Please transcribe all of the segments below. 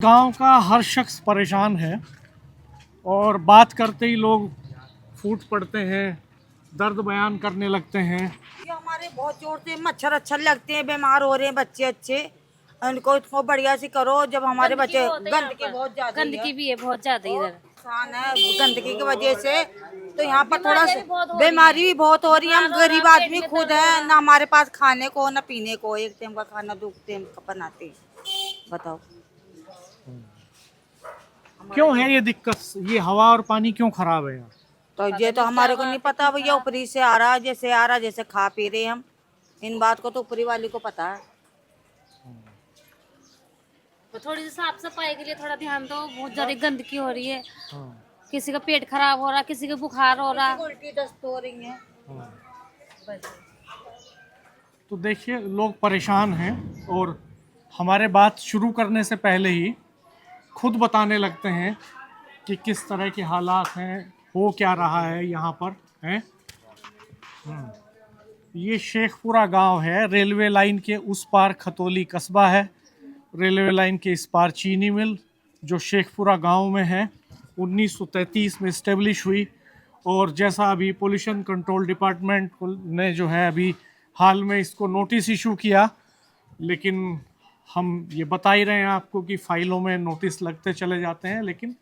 गांव का हर शख्स परेशान है और बात करते ही लोग फूट पड़ते हैं, दर्द बयान करने लगते हैं। ये हमारे बहुत जोर से मच्छर अच्छर लगते हैं, बीमार हो रहे हैं बच्चे अच्छे। इनको इसको बढ़िया से करो। जब हमारे बच्चे गंदगी बहुत ज्यादा, गंदगी भी है बहुत ज्यादा इधर। नुकसान है गंदगी की वजह से, तो यहाँ पर थोड़ा सा बीमारी भी बहुत हो रही है। हम गरीब आदमी खुद हैं, ना हमारे पास खाने को ना पीने को, एक टाइम का खाना 2 टाइम का बनाते हैं। बताओ क्यों है ये दिक्कत? ये हवा और पानी क्यों खराब है यहाँ? तो ये तो हमारे को नहीं पता भैया, ऊपरी से आ रहा है, जैसे आ रहा है, जैसे खा पी रहे हम। इन बात को तो ऊपरी वाले को पता है। तो थोड़ी सी साफ सफाई के लिए थोड़ा ध्यान दो। बहुत ज्यादा गंदगी हो रही है। हाँ, किसी का पेट खराब हो रहा, किसी का बुखार हो रहा। उल्टी दस्त हो रही है। हाँ। तो देखिए, लोग परेशान हैं और हमारे बात शुरू करने से पहले ही खुद बताने लगते हैं कि किस तरह के हालात हैं, हो क्या रहा है यहाँ पर हैं। ये शेखपुरा गांव है। रेलवे लाइन के उस पार खतौली कस्बा है, रेलवे लाइन के इस पार चीनी मिल, जो शेखपुरा गांव में है। 1933 में इस्टेब्लिश हुई और जैसा अभी पोल्यूशन कंट्रोल डिपार्टमेंट ने जो है अभी हाल में इसको नोटिस इशू किया, लेकिन हम ये बता ही रहे हैं आपको कि फाइलों में नोटिस लगते चले जाते हैं, लेकिन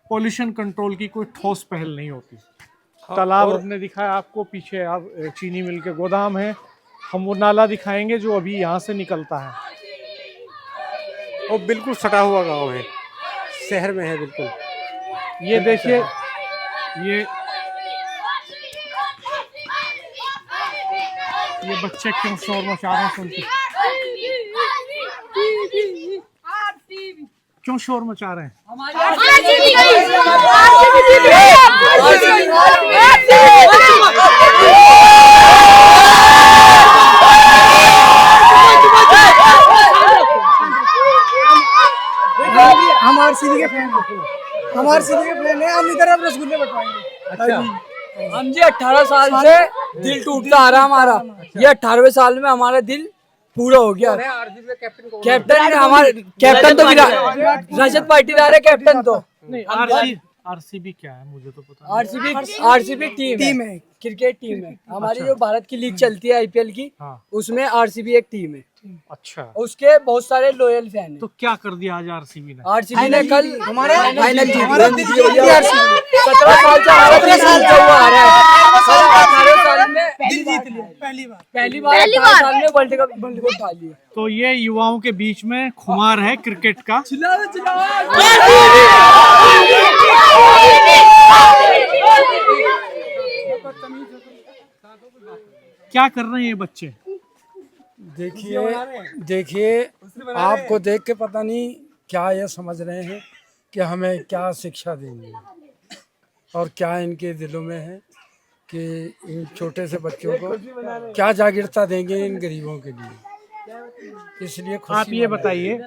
पोल्यूशन कंट्रोल की कोई ठोस पहल नहीं होती। तालाब हमने दिखाया आपको, पीछे आप चीनी मिल के गोदाम है। हम वो नाला दिखाएंगे जो अभी यहाँ से निकलता है। और बिल्कुल सटा हुआ गांव है, शहर में है बिल्कुल। ये देखिए, ये बच्चे क्यों शोर मचा रहे हैं? सुनते क्यों शोर मचा रहे हैं? हम आरसीबी के फैन हैं। हम आरसीबी के फैन हैं। हम इधर अब रसगुल्ले बटवाएंगे। अच्छा, हम जी 18 साल से दिल टूटता आ रहा हमारा। ये 18वें साल में हमारा दिल पूरा हो गया। कैप्टन हमारे कैप्टन तो रजत पाटीदार है कैप्टन। तो नहीं, आरसीबी क्या है मुझे तो पता नहीं। आरसीबी टीम है, क्रिकेट टीम है हमारी। जो भारत की लीग चलती है आईपीएल की, हाँ। उसमें आरसीबी एक टीम है। अच्छा, उसके बहुत सारे लॉयल फैन हैं। तो क्या कर दिया आज आरसीबी ने? आरसीबी ने कल हमारे फाइनल जीत हमारा दिल जीत लिया आरसीबी। 17 साल से हमारा दिल जीतता हुआ आ रहा है। 18 साल में दिल जीत लिया पहली बार 18 साल में वर्ल्ड कप उठा लिया। तो ये युवाओं के बीच में खुमार है क्रिकेट का। क्या कर रहे हैं ये बच्चे? देखिए आपको देख के पता नहीं क्या ये समझ रहे हैं कि हमें क्या शिक्षा देंगे और क्या इनके दिलों में है कि इन छोटे से बच्चों को क्या जागरूकता देंगे इन गरीबों के लिए। इसलिए आप ये बताइए,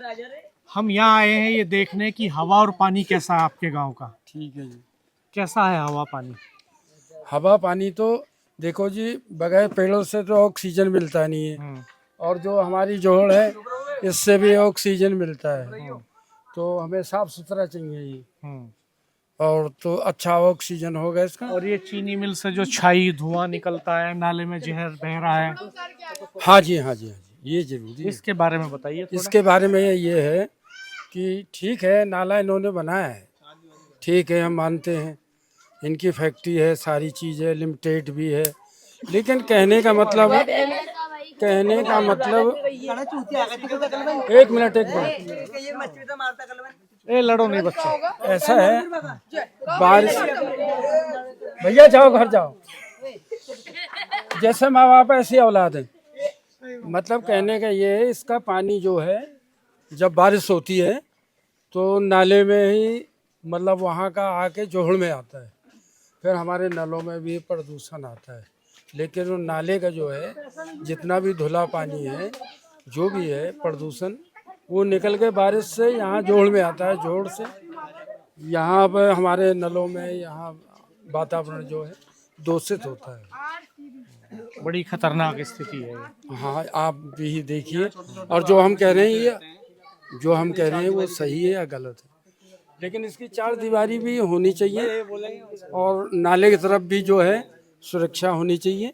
हम यहाँ आए हैं ये देखने की हवा और पानी कैसा है आपके गांव का। ठीक है जी। कैसा है हवा पानी? हवा पानी तो देखो जी, बगैर पेड़ों से तो ऑक्सीजन मिलता नहीं है, और जो हमारी जोड़ है इससे भी ऑक्सीजन मिलता है। तो हमें साफ सुथरा चाहिए ये, और तो अच्छा ऑक्सीजन होगा इसका। और ये चीनी मिल से जो छाई धुआं निकलता है, नाले में जहर बह रहा है। हाँ जी, हाँ जी, हाँ जी, ये जरूरी है। इसके बारे में बताइए थोड़ा। इसके बारे में ये है कि ठीक है, नाला इन्होंने बनाया है, ठीक है, हम मानते हैं इनकी फैक्ट्री है, सारी चीज़ है, लिमिटेड भी है, लेकिन कहने का मतलब एक मिनट ए लड़ो नहीं बच्चे। ऐसा है, बारिश भैया जाओ घर जाओ, जैसे माँ बाप ऐसी औलाद है। मतलब कहने का ये है, इसका पानी जो है जब बारिश होती है तो नाले में ही, मतलब वहाँ का आके जोहड़ में आता है, फिर हमारे नलों में भी प्रदूषण आता है। लेकिन वो नाले का जो है जितना भी धुला पानी है, जो भी है प्रदूषण, वो निकल के बारिश से यहाँ जोड़ में आता है, जोड़ से यहाँ पर हमारे नलों में, यहाँ वातावरण जो है दूषित होता है। बड़ी खतरनाक स्थिति है। हाँ, आप भी देखिए, और जो हम कह रहे हैं जो हम कह रहे हैं वो सही है या गलत है। लेकिन इसकी 4 दीवारी भी होनी चाहिए और नाले की तरफ भी जो है सुरक्षा होनी चाहिए,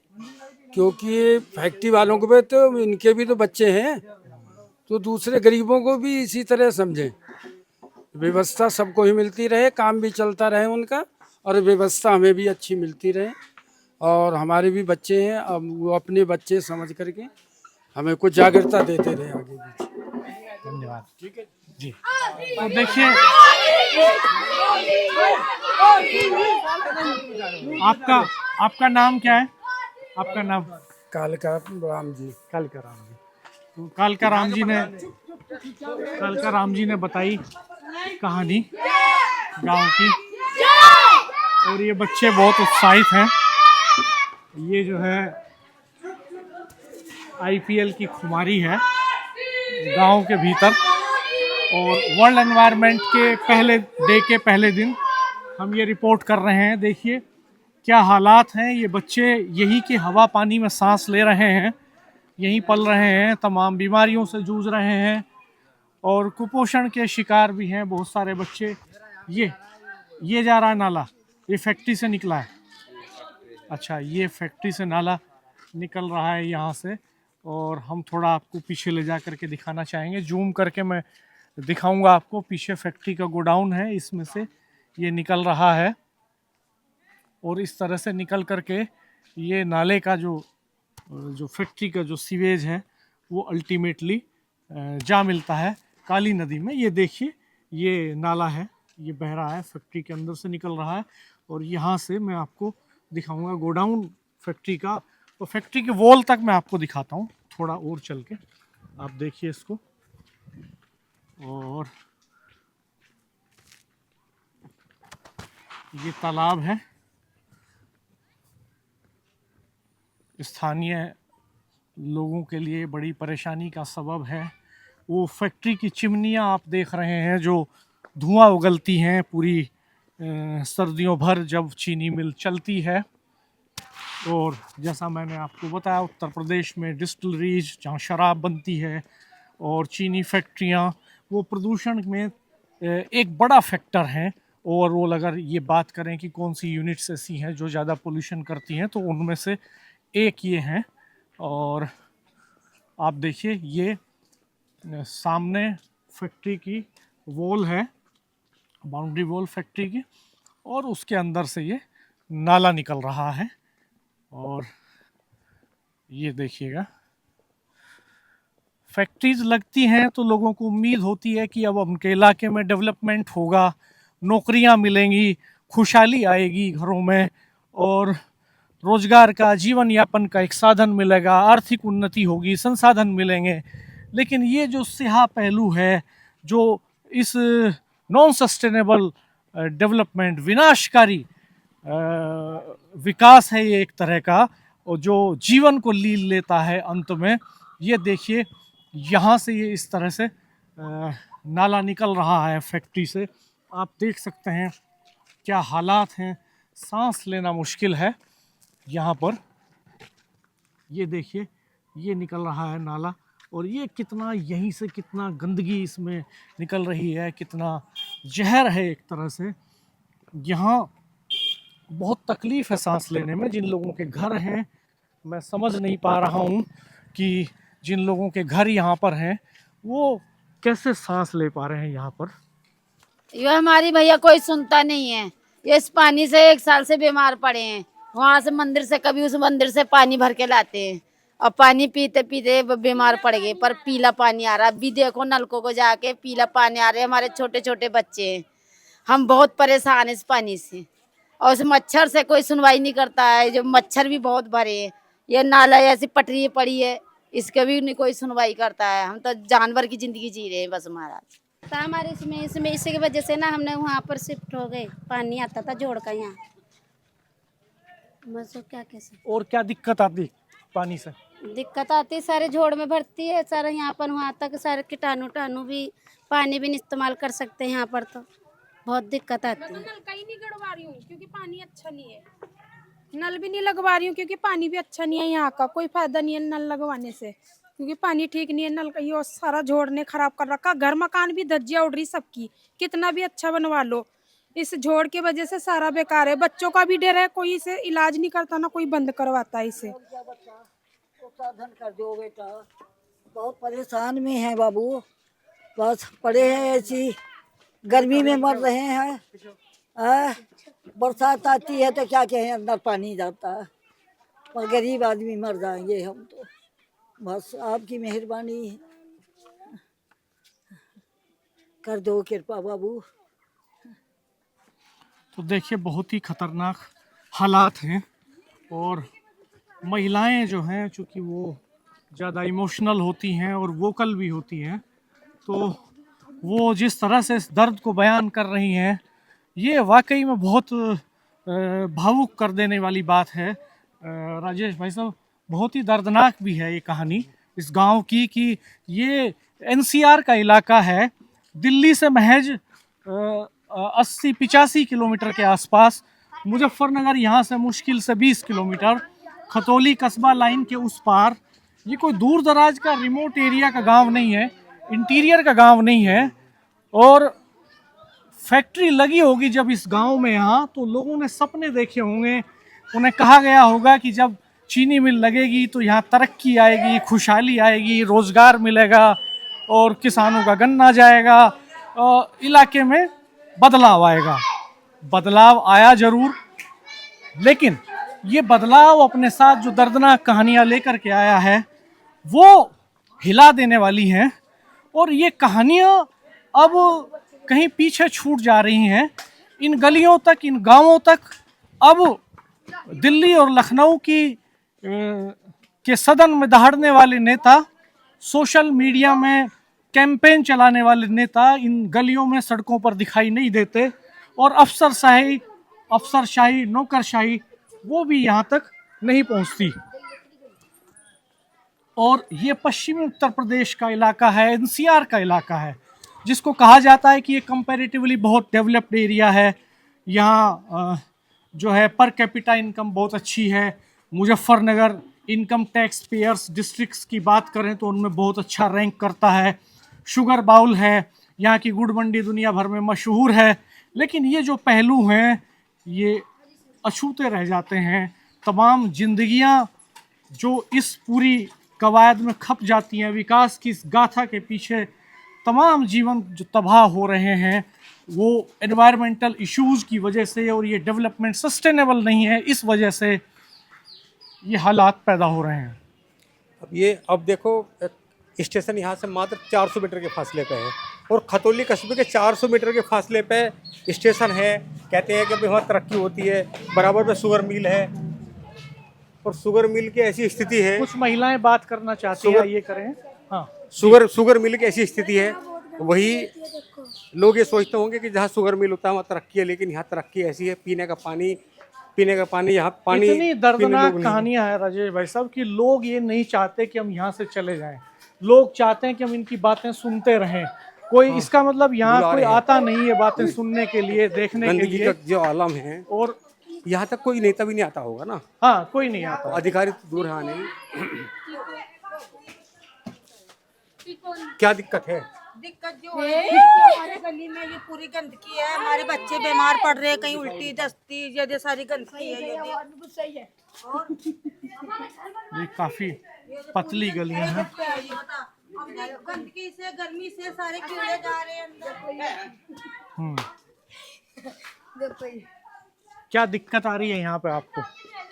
क्योंकि ये फैक्ट्री वालों को भी तो इनके भी तो बच्चे हैं, तो दूसरे गरीबों को भी इसी तरह समझें। व्यवस्था सबको ही मिलती रहे, काम भी चलता रहे उनका, और व्यवस्था हमें भी अच्छी मिलती रहे, और हमारे भी बच्चे हैं, अब वो अपने बच्चे समझ करके हमें कुछ जागरूकता देते रहे आगे भी। धन्यवाद। ठीक है जी। तो देखिए, आपका नाम क्या है? आपका नाम? कालका राम जी। कालका राम जी। तो कालका राम जी ने बताई कहानी गांव की, और ये बच्चे बहुत उत्साहित हैं। ये जो है आईपीएल की खुमारी है गांव के भीतर, और वर्ल्ड एनवायरनमेंट के पहले दिन हम ये रिपोर्ट कर रहे हैं। देखिए क्या हालात हैं। ये बच्चे यही के हवा पानी में सांस ले रहे हैं, यहीं पल रहे हैं, तमाम बीमारियों से जूझ रहे हैं, और कुपोषण के शिकार भी हैं बहुत सारे बच्चे। ये जा रहा है नाला, ये फैक्ट्री से निकला है। अच्छा, ये फैक्ट्री से नाला निकल रहा है यहाँ से, और हम थोड़ा आपको पीछे ले जा करके दिखाना चाहेंगे। जूम करके मैं दिखाऊंगा आपको। पीछे फैक्ट्री का गोडाउन है, इसमें से ये निकल रहा है, और इस तरह से निकल करके ये नाले का जो फैक्ट्री का जो सीवेज है वो अल्टीमेटली जा मिलता है काली नदी में। ये देखिए, ये नाला है, ये बह रहा है, फैक्ट्री के अंदर से निकल रहा है, और यहाँ से मैं आपको दिखाऊंगा गोडाउन फैक्ट्री का। तो फैक्ट्री के वॉल तक मैं आपको दिखाता हूँ थोड़ा और चल के। आप देखिए इसको, और ये तालाब है। स्थानीय लोगों के लिए बड़ी परेशानी का सबब है। वो फैक्ट्री की चिमनियाँ आप देख रहे हैं जो धुआं उगलती हैं पूरी सर्दियों भर जब चीनी मिल चलती है। और जैसा मैंने आपको बताया, उत्तर प्रदेश में डिस्टिलरीज जहाँ शराब बनती है और चीनी फैक्ट्रियाँ, वो प्रदूषण में एक बड़ा फैक्टर हैं। ओवरऑल अगर ये बात करें कि कौन सी यूनिट्स ऐसी हैं जो ज़्यादा पोल्यूशन करती हैं, तो उनमें से एक ये हैं। और आप देखिए, ये सामने फैक्ट्री की वॉल है, बाउंड्री वॉल फैक्ट्री की, और उसके अंदर से ये नाला निकल रहा है। और ये देखिएगा, फैक्ट्रीज लगती हैं तो लोगों को उम्मीद होती है कि अब उनके इलाके में डेवलपमेंट होगा, नौकरियां मिलेंगी, खुशहाली आएगी घरों में, और रोजगार का, जीवन यापन का एक साधन मिलेगा, आर्थिक उन्नति होगी, संसाधन मिलेंगे। लेकिन ये जो स्याह पहलू है, जो इस नॉन सस्टेनेबल डेवलपमेंट, विनाशकारी विकास है ये एक तरह का, और जो जीवन को लील लेता है अंत में। ये देखिए, यहाँ से ये इस तरह से नाला निकल रहा है फैक्ट्री से। आप देख सकते हैं क्या हालात हैं, सांस लेना मुश्किल है यहाँ पर। ये देखिए, ये निकल रहा है नाला, और ये कितना, यहीं से कितना गंदगी इसमें निकल रही है, कितना जहर है एक तरह से। यहाँ बहुत तकलीफ़ है सांस लेने में। जिन लोगों के घर हैं, मैं समझ नहीं पा रहा हूँ कि जिन लोगों के घर यहाँ पर हैं वो कैसे सांस ले पा रहे हैं यहाँ पर। ये हमारी भैया कोई सुनता नहीं है। ये इस पानी से 1 साल से बीमार पड़े हैं। वहाँ से मंदिर से, कभी उस मंदिर से पानी भर के लाते हैं, और पानी पीते पीते बीमार पड़ गए। पर पीला पानी आ रहा, अभी देखो नलकों को जाके पीला पानी आ रहा है। हमारे छोटे छोटे बच्चे हैं, हम बहुत परेशान हैं इस पानी से। और उस मच्छर से कोई सुनवाई नहीं करता है, जो मच्छर भी बहुत भरे हैं। ये नाला ऐसी पटरी पड़ी है, इसके भी नहीं कोई सुनवाई करता है। हम तो जानवर की जिंदगी जी रहे हैं बस महाराज। तो हमारे इसमें इसी की वजह से ना हमने वहाँ पर शिफ्ट हो गए। पानी आता था जोड़ का यहाँ, मजो क्या कैसे। और क्या दिक्कत आती पानी से? दिक्कत आती, सारे जोड़ में भरती है, सारे यहाँ पर वहाँ तक सारे कीटाणु भी, पानी भी नहीं इस्तेमाल कर सकते यहाँ पर, तो बहुत दिक्कत आती है। नल कहीं नहीं गड़वा रही हूँ क्योंकि पानी अच्छा नहीं है। नल भी नहीं लगवा रही हूँ क्योंकि पानी भी अच्छा नहीं है। यहाँ का कोई फायदा नहीं है नल लगवाने से। क्योंकि पानी ठीक नहीं है। नल का ये सारा झोड़ ने खराब कर रखा, घर मकान भी धज्जियां उड़ रही सबकी, कितना भी अच्छा बनवा लो, इस झोड़ की वजह से सारा बेकार है। बच्चों का भी डर है, कोई इसे इलाज नहीं करता ना कोई बंद करवाता है इसे। साधन कर दो बेटा, बहुत परेशान में है बाबू, बस पड़े हैं ऐसी, गर्मी में मर रहे हैं। बरसात आती है तो क्या कहें, अंदर पानी जाता है, पर गरीब आदमी मर जाएंगे हम तो। बस आपकी मेहरबानी कर दो कृपा बाबू। तो देखिए बहुत ही खतरनाक हालात हैं, और महिलाएं जो हैं चूँकि वो ज़्यादा इमोशनल होती हैं और वोकल भी होती हैं, तो वो जिस तरह से इस दर्द को बयान कर रही हैं, ये वाकई में बहुत भावुक कर देने वाली बात है। राजेश भाई साहब, बहुत ही दर्दनाक भी है ये कहानी इस गांव की, कि ये एनसीआर का इलाका है, दिल्ली से महज 80-85 किलोमीटर के आसपास, मुजफ्फरनगर यहाँ से मुश्किल से 20 किलोमीटर, खतौली कस्बा लाइन के उस पार। ये कोई दूर दराज का रिमोट एरिया का गांव नहीं है, इंटीरियर का गांव नहीं है, और फैक्ट्री लगी होगी जब इस गांव में यहाँ, तो लोगों ने सपने देखे होंगे, उन्हें कहा गया होगा कि जब चीनी मिल लगेगी तो यहाँ तरक्की आएगी, खुशहाली आएगी, रोज़गार मिलेगा और किसानों का गन्ना जाएगा, इलाके में बदलाव आएगा। बदलाव आया ज़रूर, लेकिन ये बदलाव अपने साथ जो दर्दनाक कहानियाँ लेकर के आया है वो हिला देने वाली हैं, और ये कहानियाँ अब कहीं पीछे छूट जा रही हैं। इन गलियों तक, इन गांवों तक अब दिल्ली और लखनऊ के सदन में दहाड़ने वाले नेता, सोशल मीडिया में कैंपेन चलाने वाले नेता इन गलियों में, सड़कों पर दिखाई नहीं देते, और अफसरशाही, नौकरशाही वो भी यहाँ तक नहीं पहुँचती। और ये पश्चिमी उत्तर प्रदेश का इलाका है, एनसीआर का इलाका है, जिसको कहा जाता है कि ये कंपैरेटिवली बहुत डेवलप्ड एरिया है। यहाँ जो है पर कैपिटा इनकम बहुत अच्छी है। Muzaffarnagar income tax payers districts की बात करें तो उनमें बहुत अच्छा रैंक करता है। शुगर बाउल है, यहाँ की गुड़ मंडी दुनिया भर में मशहूर है। लेकिन ये जो पहलू हैं ये अछूते रह जाते हैं। तमाम जिंदगियाँ जो इस पूरी कवायद में खप जाती हैं, विकास की इस गाथा के पीछे तमाम जीवन जो तबाह हो रहे हैं वो एनवायरमेंटल इश्यूज़ की वजह से, और ये डेवलपमेंट सस्टेनेबल नहीं है, इस वजह से ये हालात पैदा हो रहे हैं। अब देखो स्टेशन यहाँ से मात्र 400 मीटर के फासले पे है, और खतौली कस्बे के 400 मीटर के फासले पे स्टेशन है। कहते हैं कि वहाँ तरक्की होती है, बराबर में शुगर मिल है, और शुगर मिल की ऐसी स्थिति है, कुछ महिलाएं बात करना चाहती हैं, ये करें। हाँ, शुगर मिल की ऐसी स्थिति है, वही लोग ये सोचते होंगे कि जहाँ शुगर मिल होता है वहाँ तरक्की है, लेकिन यहाँ तरक्की ऐसी है, पीने का पानी यहाँ पानी। इतनी दर्दनाक कहानियां हैं राजेश भाई साहब कि लोग ये नहीं चाहते कि हम यहाँ से चले जाएं। लोग चाहते हैं कि हम इनकी बातें सुनते रहें। कोई इसका मतलब यहाँ कोई आता नहीं है बातें सुनने के लिए, देखने के लिए। जो आलम है, और यहाँ तक कोई नेता भी नहीं आता होगा ना। हाँ, कोई नहीं आता, अधिकारी तो दूर है आने। क्या दिक्कत है? दिक्कत जो है हमारे गली में ये पूरी गंदगी है, हमारे बच्चे बीमार पड़ रहे हैं, कहीं उल्टी दस्ती, ये सारी गंदगी है। ये काफी पतली गलियां हैं। गंदगी से, गर्मी से सारे कीड़े जा रहे हैं अंदर। क्या दिक्कत आ रही है यहाँ पे आपको?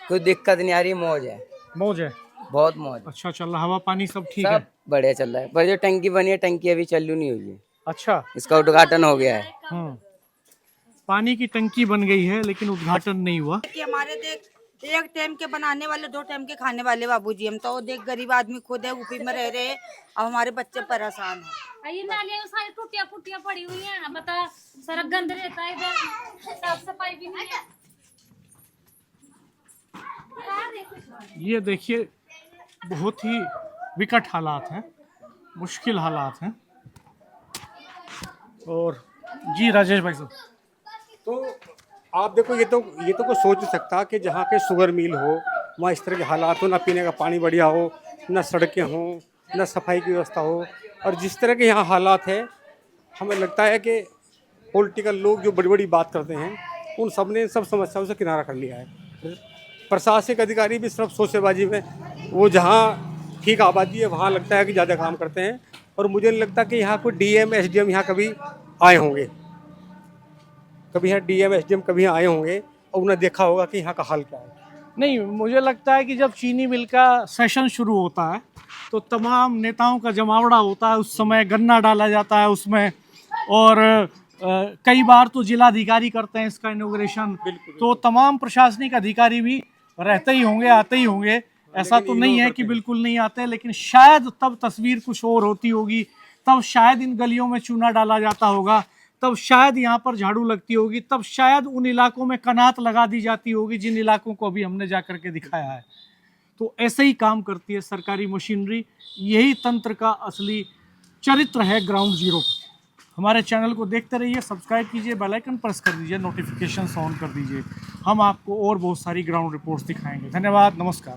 कोई दिक्कत नहीं आ रही, मौज है, मौज है, बहुत मौज। अच्छा चल रहा, हवा पानी सब ठीक सब है? बढ़िया चल रहा है, पर जो टंकी बनी है, टंकी अभी चालू नहीं हुई है। अच्छा, इसका उद्घाटन हो गया है। पानी की टंकी बन गई है लेकिन उद्घाटन नहीं हुआ। कि हमारे देख एक टाइम के बनाने वाले, 2 टाइम के खाने वाले बाबूजी, हम तो देख गरीब आदमी खुद है, यूपी में रह रहे हैं, अब हमारे बच्चे परेशान हैं। ये नालियाँ सारी टूटियां फुटियां पड़ी हुई हैं, बता सारा गंद रहता है इधर, साफ सफाई भी नहीं है। ये देखिए बहुत ही विकट हालात हैं, मुश्किल हालात हैं। और जी राजेश भाई साहब, तो आप देखो, ये तो कोई सोच नहीं सकता कि जहाँ के शुगर मिल हो वहाँ इस तरह के हालात हो, ना पीने का पानी बढ़िया हो, ना सड़कें हों, न सफाई की व्यवस्था हो। और जिस तरह के यहाँ हालात है, हमें लगता है कि पॉलिटिकल लोग जो बड़ी बड़ी बात करते हैं, उन सब ने सब समस्याओं से किनारा कर लिया है। प्रशासनिक अधिकारी भी सिर्फ सोचेबाजी में, वो जहाँ ठीक आबादी है वहाँ लगता है कि ज़्यादा काम करते हैं। और मुझे नहीं लगता कि यहाँ कोई डीएम एसडीएम यहाँ कभी आए होंगे, कभी यहाँ डीएम एसडीएम कभी आए होंगे और उन्हें देखा होगा कि यहाँ का हाल क्या है। नहीं, मुझे लगता है कि जब चीनी मिल का सेशन शुरू होता है तो तमाम नेताओं का जमावड़ा होता है, उस समय गन्ना डाला जाता है उसमें, और कई बार तो जिलाधिकारी करते हैं इसका इनॉग्रेशन, तो तमाम प्रशासनिक अधिकारी भी रहते ही होंगे, आते ही होंगे। ऐसा तो नहीं है कि बिल्कुल नहीं आते, लेकिन शायद तब तस्वीर कुछ और होती होगी, तब शायद इन गलियों में चूना डाला जाता होगा, तब शायद यहाँ पर झाड़ू लगती होगी, तब शायद उन इलाकों में कनात लगा दी जाती होगी जिन इलाकों को अभी हमने जा करके दिखाया है। तो ऐसे ही काम करती है सरकारी मशीनरी। यही तंत्र का असली चरित्र है ग्राउंड जीरो। हमारे चैनल को देखते रहिए, सब्सक्राइब कीजिए, बेल आइकन प्रेस कर दीजिए, नोटिफिकेशन ऑन कर दीजिए। हम आपको और बहुत सारी ग्राउंड रिपोर्ट्स दिखाएंगे। धन्यवाद, नमस्कार।